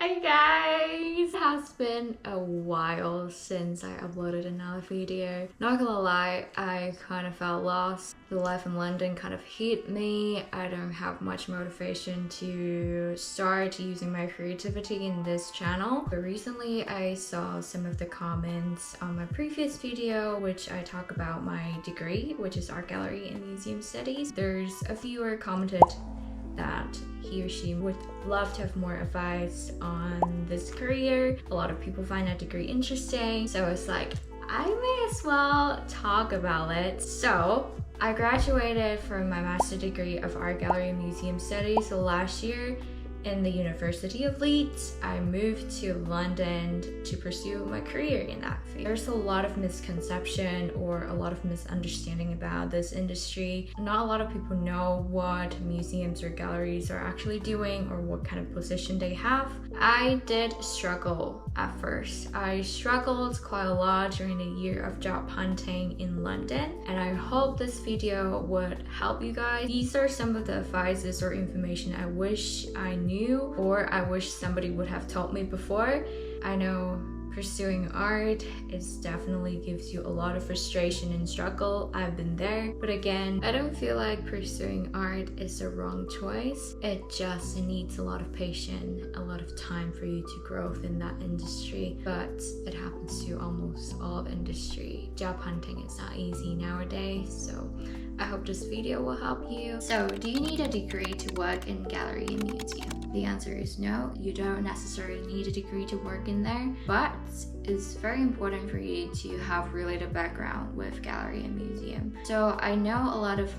Hi guys! It has been a while since I uploaded another video. Not gonna lie, I kind of felt lost. The life in London kind of hit me. I don't have much motivation to start using my creativity in this channel. But recently I saw some of the comments on my previous video, which I talk about my degree, which is art gallery and museum studies. There's a viewer commented that he or she would love to have more advice on this career. A lot of people find that degree interesting, so it's like, I may as well talk about it. So I graduated from my master's degree of art gallery and museum studies last year in the University of Leeds. I moved to London to pursue my career in that field. There's a lot of misconception or a lot of misunderstanding about this industry. Not a lot of people know what museums or galleries are actually doing or what kind of position they have. I did struggle at first. I struggled quite a lot during the year of job hunting in London, and I hope this video would help you guys. These are some of the advices or information I wish I knew or I wish somebody would have told me before. I know pursuing art definitely gives you a lot of frustration and struggle. I've been there, but again, I don't feel like pursuing art is the wrong choice. It just needs a lot of patience, a lot of time for you to grow in that industry, but it happens to almost all industry. Job hunting is not easy nowadays, so I hope this video will help you. So, do you need a degree to work in gallery and museum? The answer is no, you don't necessarily need a degree to work in there, but it's very important for you to have related background with gallery and museum. So I know a lot of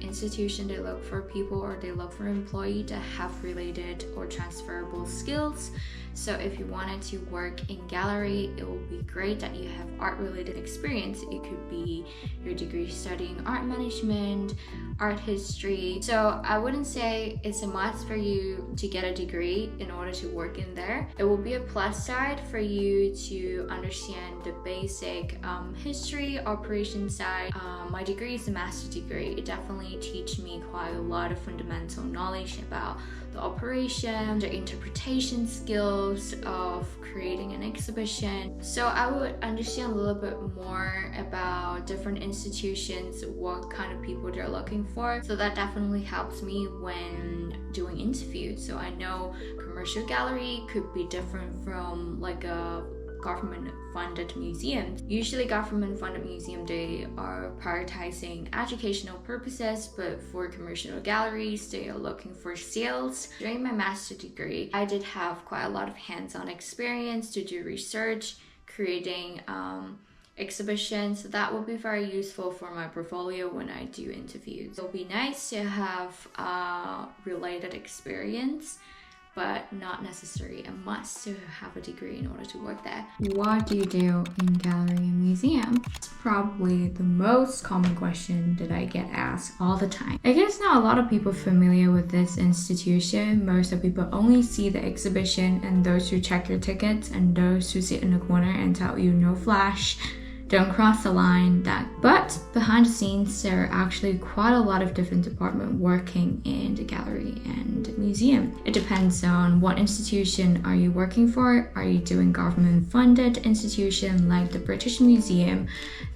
institutions, they look for people or they look for employee to have related or transferable skills. So if you wanted to work in gallery, it will be great that you have art related experience. It could be your degree studying art management, art history. So I wouldn't say it's a must for you to get a degree in order to work in there. It will be a plus side for you to understand the basic history, operation side. My degree is a master's degree. It definitely teach me quite a lot of fundamental knowledge about the operation, the interpretation skills of creating an exhibition. So I would understand a little bit more about different institutions, what kind of people they're looking for. So that definitely helps me when doing interviews. So I know commercial gallery could be different from a government funded museum. Usually government funded museum, they are prioritizing educational purposes, but for commercial galleries, they are looking for sales. During my master's degree, I did have quite a lot of hands-on experience to do research, creating exhibitions. So that will be very useful for my portfolio when I do interviews. It'll be nice to have related experience, but not necessarily a must to have a degree in order to work there. What do you do in gallery and museum? It's probably the most common question that I get asked all the time. I guess not a lot of people familiar with this institution. Most of people only see the exhibition and those who check your tickets and those who sit in the corner and tell you no flash, don't cross the line, but behind the scenes there are actually quite a lot of different departments working in the gallery and museum. It depends on what institution are you working for. Are you doing government funded institution like the British Museum,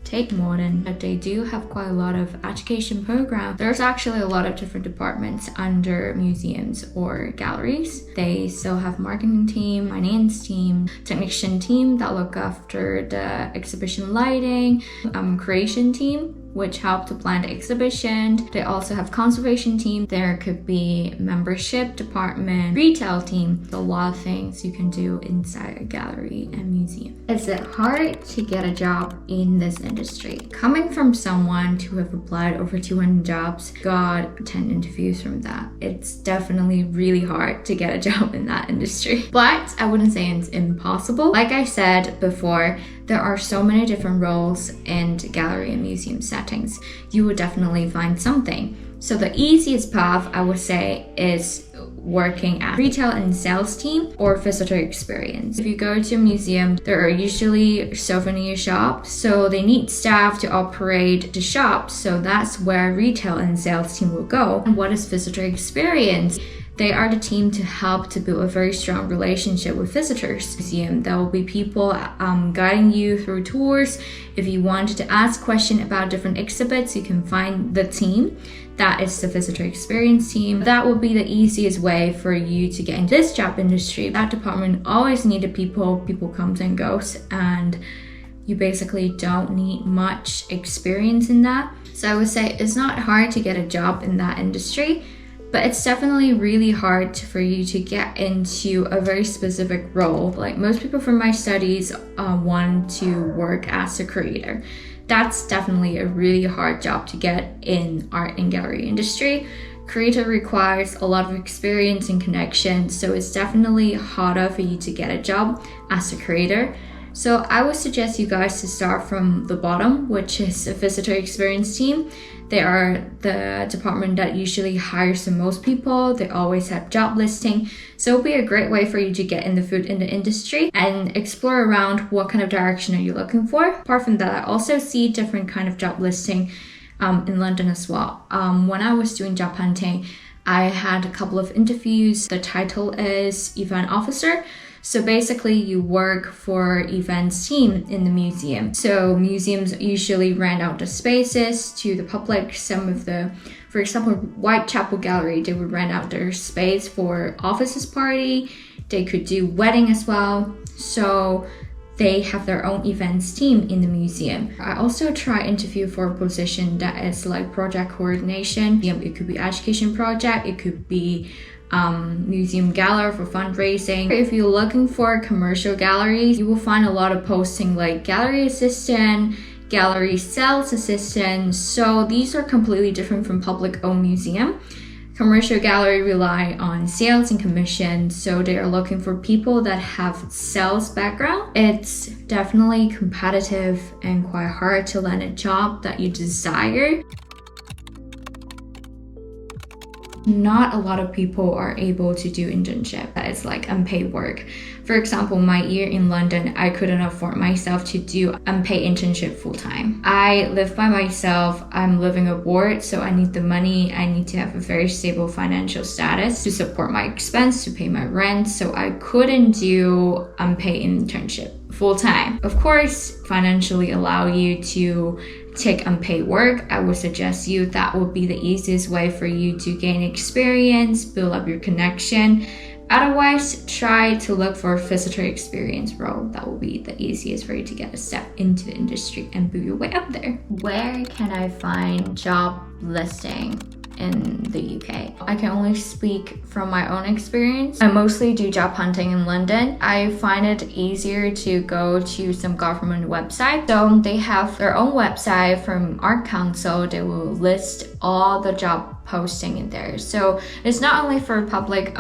Tate Modern, but they do have quite a lot of education programs. There's actually a lot of different departments under museums or galleries. They still have marketing team, finance team, technician team that look after the exhibition lighting, creation team, which help to plan the exhibition. They also have conservation team. There could be membership department, retail team. A lot of things you can do inside a gallery and museum. Is it hard to get a job in this industry? Coming from someone who have applied over 200 jobs, got 10 interviews from that, it's definitely really hard to get a job in that industry. But I wouldn't say it's impossible. Like I said before, there are so many different roles in gallery and museum settings. You will definitely find something. So the easiest path I would say is working at retail and sales team or visitor experience. If you go to a museum, there are usually souvenir shops, so they need staff to operate the shops. So that's where retail and sales team will go. And what is visitor experience? They are the team to help to build a very strong relationship with visitors. Museum, there will be people guiding you through tours. If you wanted to ask questions about different exhibits, you can find the team. That is the visitor experience team. That will be the easiest way for you to get into this job industry. That department always needed people. People comes and goes, and you basically don't need much experience in that. So I would say it's not hard to get a job in that industry, but it's definitely really hard for you to get into a very specific role. Like most people from my studies want to work as a creator. That's definitely a really hard job to get in art and gallery industry. Creator requires a lot of experience and connection, so it's definitely harder for you to get a job as a creator. So I would suggest you guys to start from the bottom, which is a visitor experience team. They are the department that usually hires the most people. They always have job listing. So it'll be a great way for you to get in the food in the industry and explore around what kind of direction are you looking for. Apart from that, I also see different kind of job listing in London as well. When I was doing job hunting, I had a couple of interviews. The title is event officer. So basically you work for events team in the museum. So museums usually rent out the spaces to the public. Some of the, for example, Whitechapel Gallery, they would rent out their space for offices party. They could do wedding as well. So they have their own events team in the museum. I also try interview for a position that is like project coordination. It could be education project, it could be museum gallery for fundraising. If you're looking for commercial galleries, you will find a lot of posting like gallery assistant, gallery sales assistant. So these are completely different from public owned museum. Commercial gallery rely on sales and commission, so they are looking for people that have sales background. It's definitely competitive and quite hard to land a job that you desire. Not a lot of people are able to do internship that is like unpaid work. For example, my year in London, I couldn't afford myself to do unpaid internship full time. I live by myself, I'm living abroad, so I need the money. I need to have a very stable financial status to support my expense, to pay my rent, so I couldn't do unpaid internship full time. Of course, financially allow you to take unpaid work. I would suggest you that would be the easiest way for you to gain experience, build up your connection. Otherwise, try to look for a visitor experience role. That will be the easiest for you to get a step into the industry and build your way up there. Where can I find job listing in the UK? I can only speak from my own experience. I mostly do job hunting in London. I find it easier to go to some government website. So they have their own website from Art Council. They will list all the job posting in there. So it's not only for public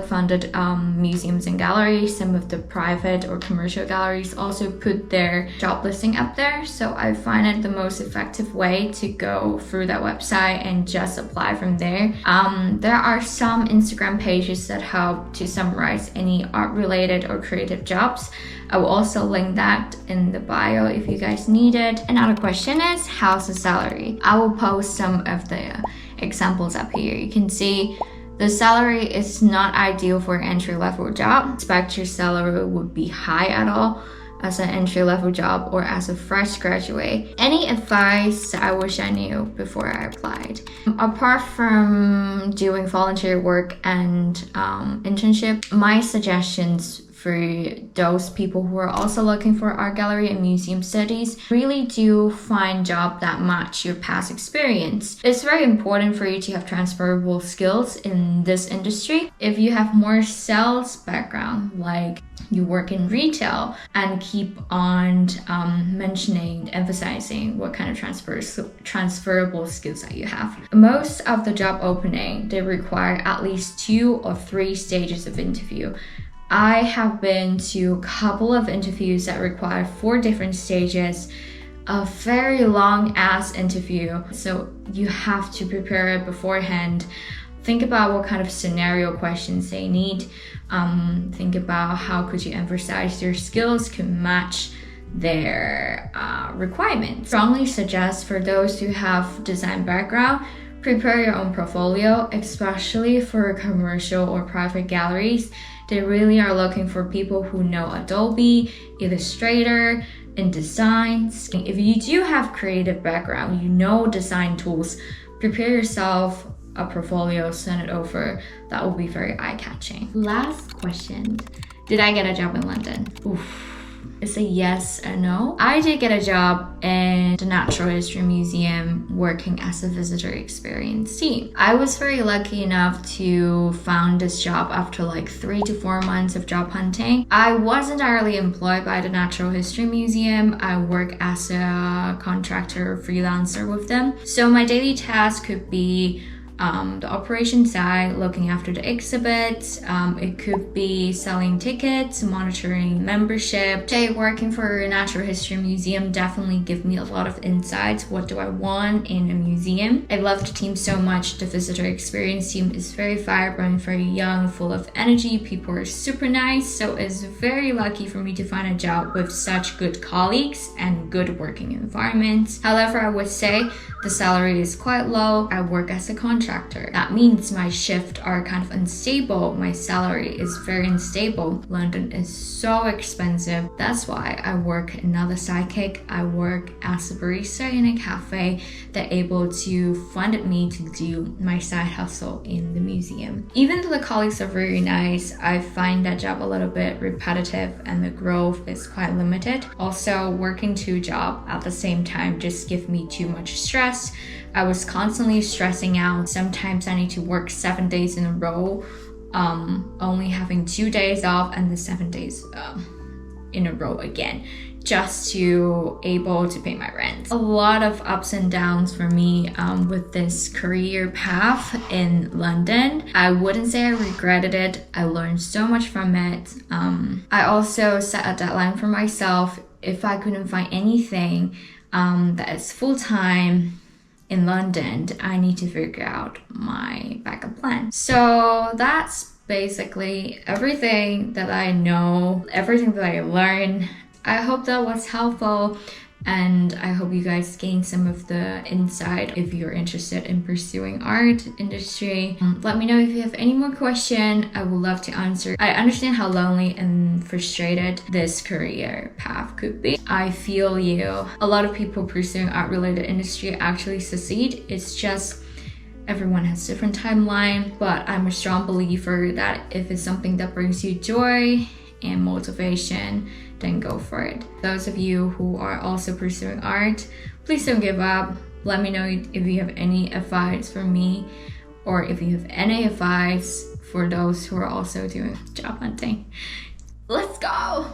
funded museums and galleries. Some of the private or commercial galleries also put their job listing up there. So I find it the most effective way to go through that website and just apply from there. There are some Instagram pages that help to summarize any art related or creative jobs. I will also link that in the bio if you guys need it. Another question is, how's the salary? I will post some of the examples up here. You can see the salary is not ideal for an entry-level job. Expect your salary would be high at all as an entry-level job or as a fresh graduate. Any advice I wish I knew before I applied? Apart from doing volunteer work and internship, my suggestions for those people who are also looking for art gallery and museum studies, really do find jobs that match your past experience. It's very important for you to have transferable skills in this industry. If you have more sales background, like you work in retail, and keep on emphasizing what kind of transferable skills that you have. Most of the job opening, they require at least 2 or 3 stages of interview. I have been to a couple of interviews that require 4 different stages, a very long ass interview. So you have to prepare it beforehand. Think about what kind of scenario questions they need. Think about how could you emphasize your skills can match their requirements. Strongly suggest for those who have design background, Prepare your own portfolio, especially for commercial or private galleries. They really are looking for people who know Adobe, Illustrator, and designs. If you do have creative background, you know design tools, prepare yourself a portfolio, send it over. That will be very eye-catching. Last question. Did I get a job in London? Oof. It's a yes or no. I did get a job in the Natural History Museum working as a visitor experience team. I was very lucky enough to find this job after like 3 to 4 months of job hunting. I wasn't entirely employed by the Natural History Museum. I work as a contractor freelancer with them. So my daily task could be the operation side, looking after the exhibits. It could be selling tickets, monitoring membership. Working for a Natural History Museum definitely give me a lot of insights. What do I want in a museum? I love the team so much. The visitor experience team is very vibrant, very young, full of energy. People are super nice. So it's very lucky for me to find a job with such good colleagues and good working environments. However, I would say the salary is quite low. I work as a contractor. That means my shifts are kind of unstable. My salary is very unstable. London is so expensive. That's why I work another sidekick. I work as a barista in a cafe that able to fund me to do my side hustle in the museum. Even though the colleagues are very nice, I find that job a little bit repetitive and the growth is quite limited. Also, working 2 jobs at the same time just give me too much stress. I was constantly stressing out. Sometimes I need to work 7 days in a row, only having 2 days off and the 7 days in a row again, just to able to pay my rent. A lot of ups and downs for me with this career path in London. I wouldn't say I regretted it. I learned so much from it. I also set a deadline for myself. If I couldn't find anything that is full-time in London, I need to figure out my backup plan. So that's basically everything that I know, everything that I learned. I hope that was helpful, and I hope you guys gained some of the insight if you're interested in pursuing art industry. Let me know if you have any more questions. I would love to answer. I understand how lonely and frustrated this career path could be. I feel you. A lot of people pursuing art related industry actually succeed. It's just everyone has different timeline, but I'm a strong believer that if it's something that brings you joy and motivation, then go for it. Those of you who are also pursuing art, please don't give up. Let me know if you have any advice for me, or if you have any advice for those who are also doing job hunting. Let's go!